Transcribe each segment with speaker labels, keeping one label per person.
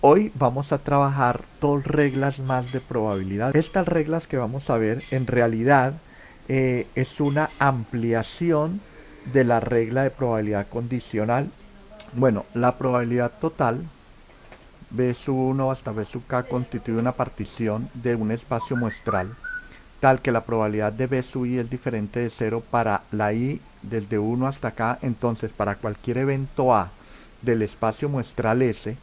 Speaker 1: Hoy vamos a trabajar dos reglas más de probabilidad. Estas reglas que vamos a ver en realidad es una ampliación de la regla de probabilidad condicional. Bueno, la probabilidad total, B sub 1 hasta B sub k, constituye una partición de un espacio muestral tal que la probabilidad de B sub i es diferente de cero para la i desde 1 hasta k. Entonces, para cualquier evento A del espacio muestral S,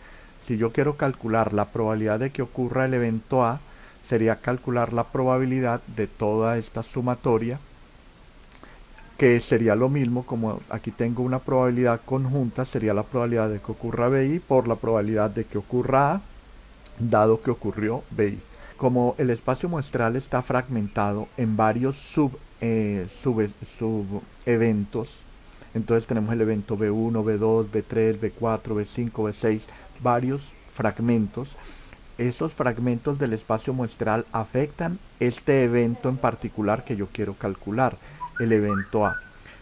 Speaker 1: si yo quiero calcular la probabilidad de que ocurra el evento A, sería calcular la probabilidad de toda esta sumatoria, que sería lo mismo, como aquí tengo una probabilidad conjunta, sería la probabilidad de que ocurra BI por la probabilidad de que ocurra A, dado que ocurrió BI. Como el espacio muestral está fragmentado en varios eventos, entonces tenemos el evento B1, B2, B3, B4, B5, B6, varios fragmentos. Esos fragmentos del espacio muestral afectan este evento en particular que yo quiero calcular, el evento A.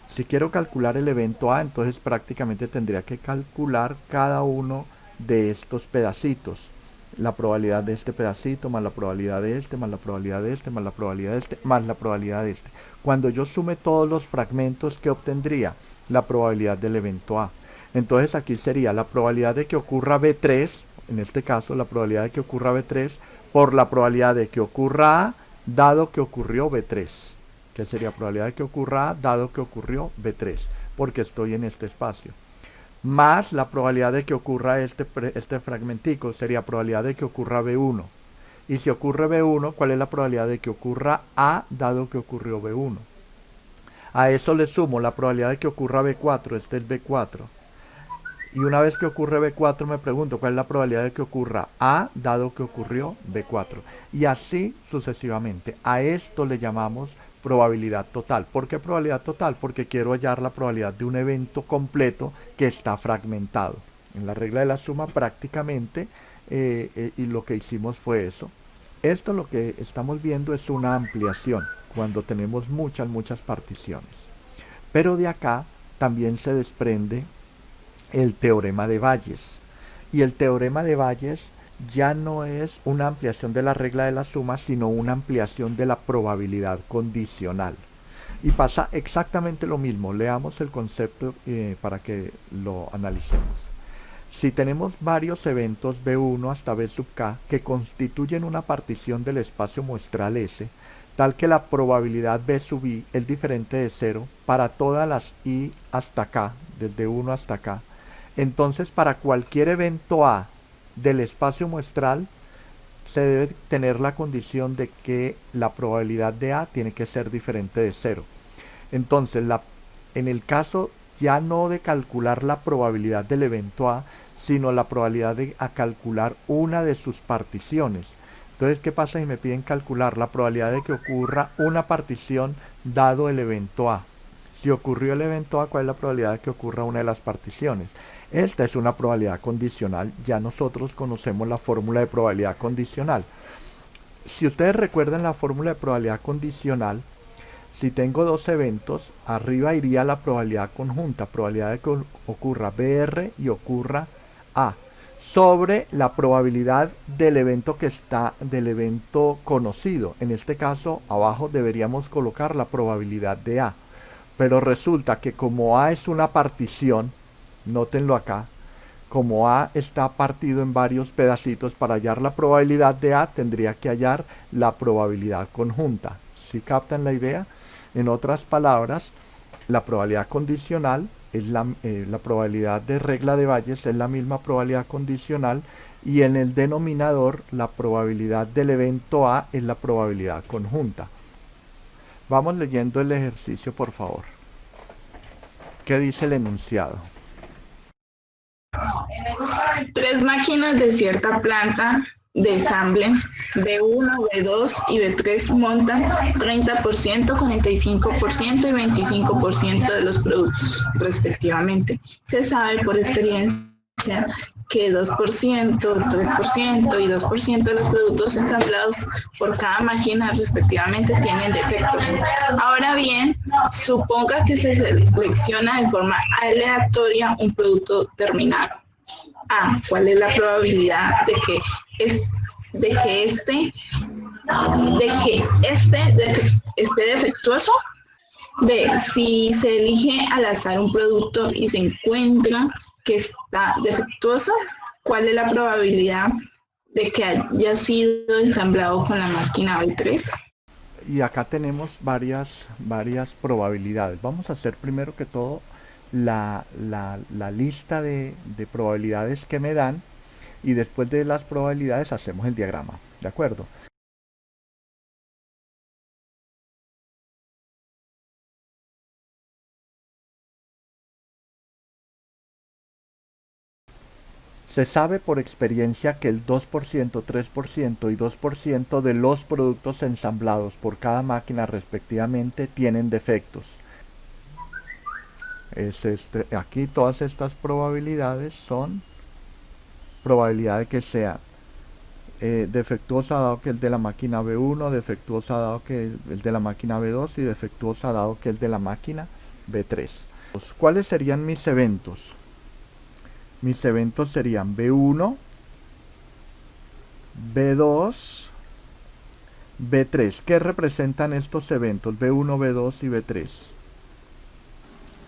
Speaker 1: Si quiero calcular el evento A, entonces prácticamente tendría que calcular cada uno de estos pedacitos. La probabilidad de este pedacito, más la probabilidad de este, más la probabilidad de este, más la probabilidad de este, más la probabilidad de este. Cuando yo sume todos los fragmentos, ¿qué obtendría? La probabilidad del evento A. Entonces aquí sería la probabilidad de que ocurra B3, en este caso la probabilidad de que ocurra B3 por la probabilidad de que ocurra A dado que ocurrió B3. ¿Qué sería probabilidad de que ocurra A dado que ocurrió B3? Porque estoy en este espacio. Más la probabilidad de que ocurra este fragmentico, sería probabilidad de que ocurra B1. Y si ocurre B1, ¿cuál es la probabilidad de que ocurra A dado que ocurrió B1? A eso le sumo la probabilidad de que ocurra B4, este es B4. Y una vez que ocurre B4 me pregunto cuál es la probabilidad de que ocurra A dado que ocurrió B4. Y así sucesivamente. A esto le llamamos probabilidad total. ¿Por qué probabilidad total? Porque quiero hallar la probabilidad de un evento completo que está fragmentado. En la regla de la suma prácticamente y lo que hicimos fue eso. Esto lo que estamos viendo es una ampliación cuando tenemos muchas particiones. Pero de acá también se desprende el teorema de Bayes. Y el teorema de Bayes ya no es una ampliación de la regla de la suma, sino una ampliación de la probabilidad condicional. Y pasa exactamente lo mismo. Leamos el concepto para que lo analicemos. Si tenemos varios eventos B1 hasta B sub k que constituyen una partición del espacio muestral S, tal que la probabilidad B sub i es diferente de 0 para todas las i hasta k, desde 1 hasta k, entonces para cualquier evento A del espacio muestral se debe tener la condición de que la probabilidad de A tiene que ser diferente de 0. Entonces en el caso ya no de calcular la probabilidad del evento A, sino la probabilidad de calcular una de sus particiones. Entonces, ¿qué pasa si me piden calcular la probabilidad de que ocurra una partición dado el evento A? Si ocurrió el evento A, ¿cuál es la probabilidad de que ocurra una de las particiones? Esta es una probabilidad condicional. Ya nosotros conocemos la fórmula de probabilidad condicional. Si ustedes recuerdan la fórmula de probabilidad condicional, si tengo dos eventos, arriba iría la probabilidad conjunta, probabilidad de que ocurra BR y ocurra A, sobre la probabilidad del evento del evento conocido. En este caso, abajo deberíamos colocar la probabilidad de A. Pero resulta que como A es una partición, nótenlo acá, como A está partido en varios pedacitos, para hallar la probabilidad de A tendría que hallar la probabilidad conjunta. ¿Sí captan la idea? En otras palabras, la probabilidad condicional es la probabilidad de regla de Bayes es la misma probabilidad condicional, y en el denominador la probabilidad del evento A es la probabilidad conjunta. Vamos leyendo el ejercicio, por favor. ¿Qué dice el enunciado?
Speaker 2: Tres máquinas de cierta planta de ensamble B1, B2 y B3 montan 30%, 45% y 25% de los productos, respectivamente. Se sabe por experiencia que 2%, 3% y 2% de los productos ensamblados por cada máquina respectivamente tienen defectos. Ahora bien, suponga que se selecciona de forma aleatoria un producto terminado. A, ¿cuál es la probabilidad de que es de que esté defectuoso? B, si se elige al azar un producto y se encuentra que está defectuoso, ¿cuál es la probabilidad de que haya sido ensamblado con la máquina B3?
Speaker 1: Y acá tenemos varias probabilidades. Vamos a hacer primero que todo la lista de probabilidades que me dan, y después de las probabilidades hacemos el diagrama, ¿de acuerdo? Se sabe por experiencia que el 2%, 3% y 2% de los productos ensamblados por cada máquina respectivamente tienen defectos. Aquí todas estas probabilidades son probabilidad de que sea defectuosa dado que el de la máquina B1, defectuosa dado que el de la máquina B2 y defectuosa dado que el de la máquina B3. ¿Cuáles serían mis eventos? Mis eventos serían B1, B2, B3. ¿Qué representan estos eventos? B1, B2 y B3.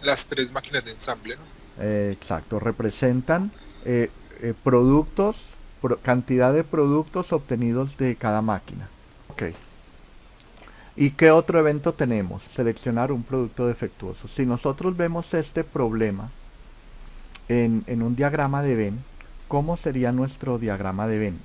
Speaker 3: Las tres máquinas de ensamble, ¿no?
Speaker 1: Exacto, representan productos, cantidad de productos obtenidos de cada máquina. Ok. ¿Y qué otro evento tenemos? Seleccionar un producto defectuoso. Si nosotros vemos este problema en un diagrama de Venn, ¿cómo sería nuestro diagrama de Venn?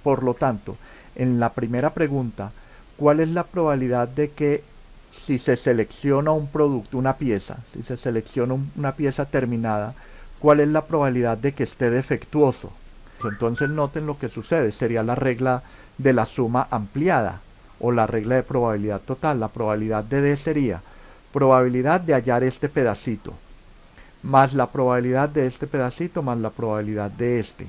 Speaker 1: Por lo tanto, en la primera pregunta, ¿cuál es la probabilidad de que si se selecciona un producto, una pieza, si se selecciona una pieza terminada, cuál es la probabilidad de que esté defectuoso? Entonces noten lo que sucede, sería la regla de la suma ampliada o la regla de probabilidad total. La probabilidad de D sería probabilidad de hallar este pedacito más la probabilidad de este pedacito más la probabilidad de este.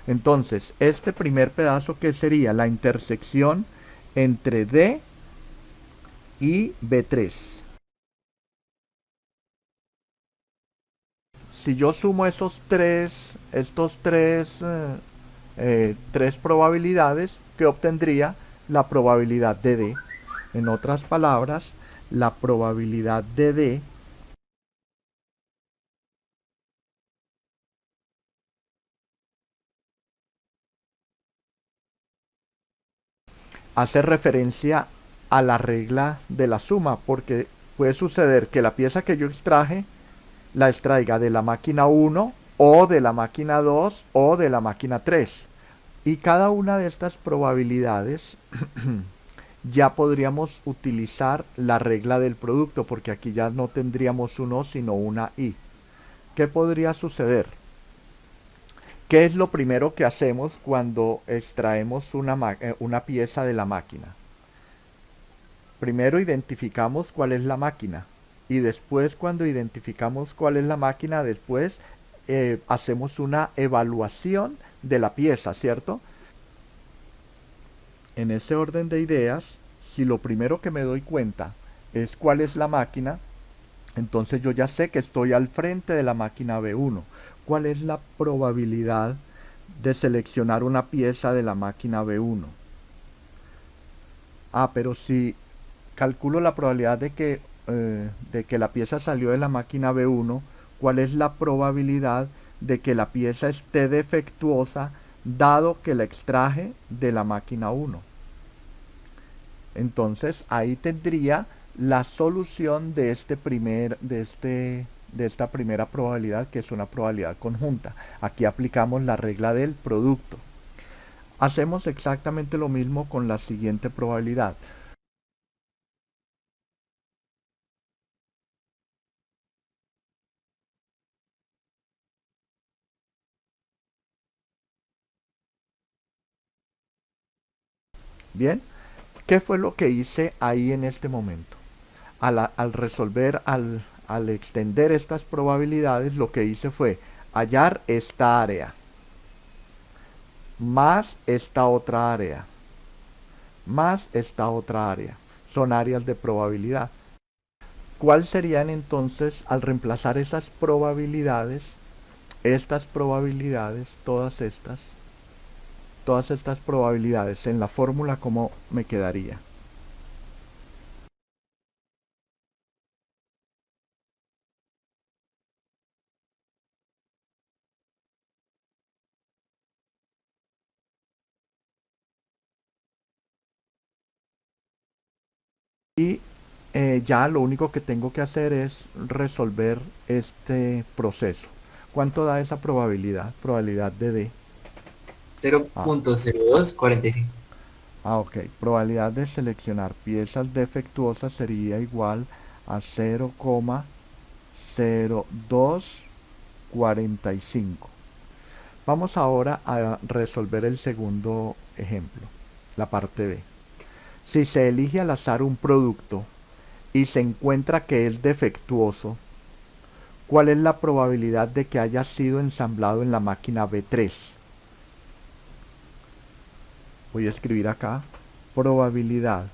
Speaker 1: Entonces, este primer pedazo, que sería la intersección entre D y B3. Si yo sumo tres probabilidades, ¿qué obtendría? La probabilidad de D. En otras palabras, la probabilidad de D hace referencia a la regla de la suma, porque puede suceder que la pieza que yo extraje la extraiga de la máquina 1 o de la máquina 2 o de la máquina 3, y cada una de estas probabilidades ya podríamos utilizar la regla del producto, porque aquí ya no tendríamos un O sino una I. ¿Qué podría suceder? ¿Qué es lo primero que hacemos cuando extraemos una pieza de la máquina? Primero identificamos cuál es la máquina, y después, cuando identificamos cuál es la máquina, después hacemos una evaluación de la pieza, ¿cierto? En ese orden de ideas, si lo primero que me doy cuenta es cuál es la máquina, entonces yo ya sé que estoy al frente de la máquina B1. ¿Cuál es la probabilidad de seleccionar una pieza de la máquina B1? Pero si calculo la probabilidad de que la pieza salió de la máquina B1, ¿cuál es la probabilidad de que la pieza esté defectuosa dado que la extraje de la máquina 1? Entonces ahí tendría la solución de esta primera probabilidad, que es una probabilidad conjunta. Aquí aplicamos la regla del producto. Hacemos exactamente lo mismo con la siguiente probabilidad. Bien, ¿qué fue lo que hice ahí en este momento? Al extender estas probabilidades, lo que hice fue hallar esta área. más esta otra área, más esta otra área. Son áreas de probabilidad. ¿Cuáles serían entonces, al reemplazar esas probabilidades, estas probabilidades, todas estas probabilidades en la fórmula, cómo me quedaría? Y ya lo único que tengo que hacer es resolver este proceso. ¿Cuánto da esa probabilidad? Probabilidad de D. Ah,
Speaker 4: 0.0245.
Speaker 1: ok. Probabilidad de seleccionar piezas defectuosas sería igual a 0,0245. Vamos ahora a resolver el segundo ejemplo, la parte B. Si se elige al azar un producto y se encuentra que es defectuoso, ¿cuál es la probabilidad de que haya sido ensamblado en la máquina B3? Voy a escribir acá, probabilidad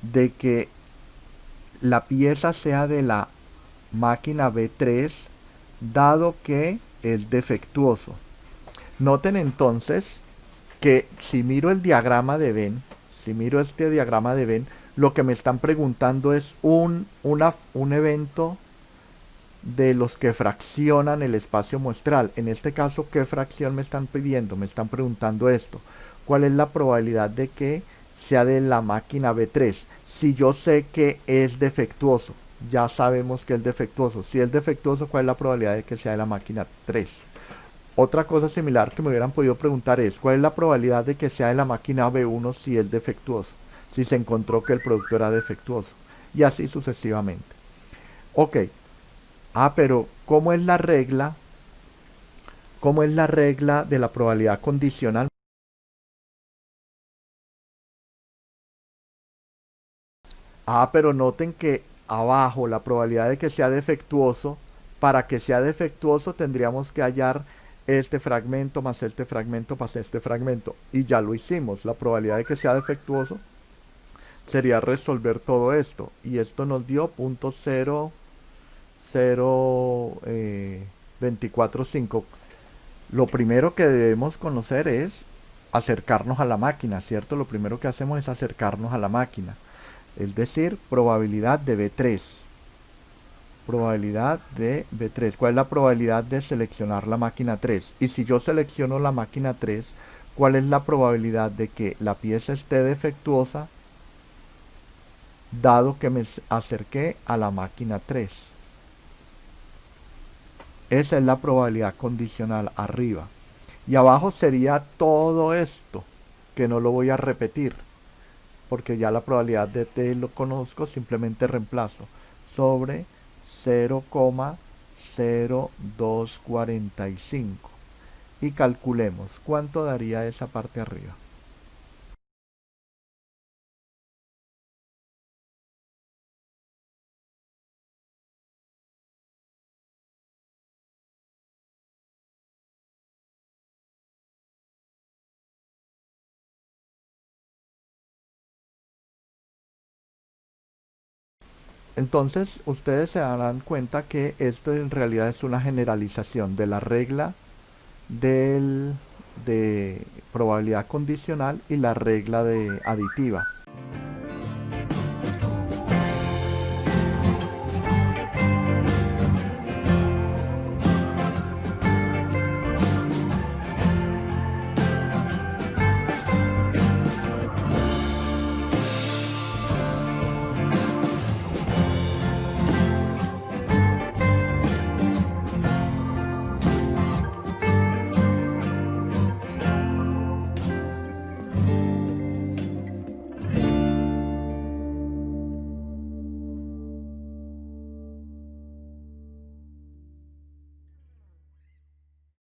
Speaker 1: de que la pieza sea de la máquina B3 dado que es defectuoso. Noten entonces que si miro el diagrama de Venn, si miro este diagrama de Venn, lo que me están preguntando es un evento de los que fraccionan el espacio muestral. En este caso, ¿qué fracción me están pidiendo? Me están preguntando esto. ¿Cuál es la probabilidad de que sea de la máquina B3? Si yo sé que es defectuoso, ya sabemos que es defectuoso. Si es defectuoso, ¿cuál es la probabilidad de que sea de la máquina 3? Otra cosa similar que me hubieran podido preguntar es, ¿cuál es la probabilidad de que sea de la máquina B1 si es defectuoso? Si se encontró que el producto era defectuoso. Y así sucesivamente. Ok. Pero ¿cómo es la regla? ¿Cómo es la regla de la probabilidad condicional? Pero noten que abajo la probabilidad de que sea defectuoso, para que sea defectuoso tendríamos que hallar este fragmento más este fragmento más este fragmento. Y ya lo hicimos. La probabilidad de que sea defectuoso sería resolver todo esto. Y esto nos dio 0.0245. Lo primero que debemos conocer es acercarnos a la máquina, ¿cierto? Lo primero que hacemos es acercarnos a la máquina. Es decir, probabilidad de B3. Probabilidad de B3. ¿Cuál es la probabilidad de seleccionar la máquina 3? Y si yo selecciono la máquina 3, ¿cuál es la probabilidad de que la pieza esté defectuosa dado que me acerqué a la máquina 3? Esa es la probabilidad condicional arriba. Y abajo sería todo esto, que no lo voy a repetir, porque ya la probabilidad de T lo conozco, simplemente reemplazo sobre 0,0245 y calculemos cuánto daría esa parte arriba. Entonces ustedes se darán cuenta que esto en realidad es una generalización de la regla de probabilidad condicional y la regla de aditiva.